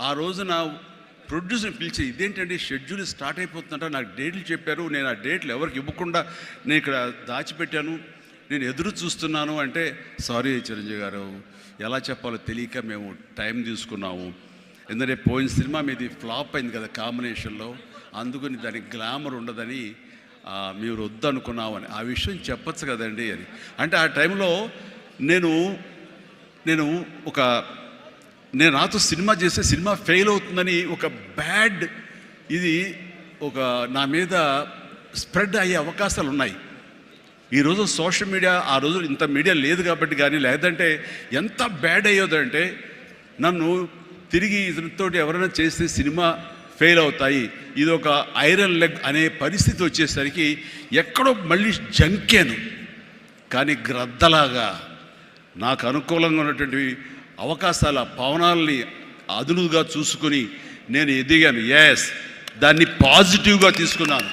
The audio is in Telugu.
ఆ రోజున ప్రొడ్యూసర్ని పిలిచి ఇదేంటంటే షెడ్యూల్ స్టార్ట్ అయిపోతుందంట, నాకు డేట్లు చెప్పారు, నేను ఆ డేట్లు ఎవరికి ఇవ్వకుండా నేను ఇక్కడ దాచిపెట్టాను, నేను ఎదురు చూస్తున్నాను అంటే, సారీ చిరంజీవి గారు, ఎలా చెప్పాలో తెలియక మేము టైం తీసుకున్నాము. ఎందుకంటే పోయిన సినిమా మీది ఫ్లాప్ అయింది కదా కాంబినేషన్లో, అందుకని దానికి గ్లామర్ ఉండదని మీరు వద్దనుకున్నామని. ఆ విషయం చెప్పచ్చు కదండి అని అంటే, ఆ టైంలో నేను నాతో సినిమా చేస్తే సినిమా ఫెయిల్ అవుతుందని ఒక బ్యాడ్ ఇది నా మీద స్ప్రెడ్ అయ్యే అవకాశాలు ఉన్నాయి. ఈరోజు సోషల్ మీడియా, ఆ రోజు ఇంత మీడియా లేదు కాబట్టి కానీ, లేదంటే ఎంత బ్యాడ్ అయ్యేదంటే నన్ను తిరిగి ఇతనితోటి ఎవరైనా చేస్తే సినిమా ఫెయిల్ అవుతాయి, ఇది ఒక ఐరన్ లెగ్ అనే పరిస్థితి వచ్చేసరికి ఎక్కడో మళ్ళీ జంకాను. కానీ గ్రద్దలాగా నాకు అనుకూలంగా ఉన్నటువంటి అవకాశాల పవనాల్ని అదునుగా చూసుకొని నేను ఎదిగాను. దాన్ని పాజిటివ్గా తీసుకున్నాను.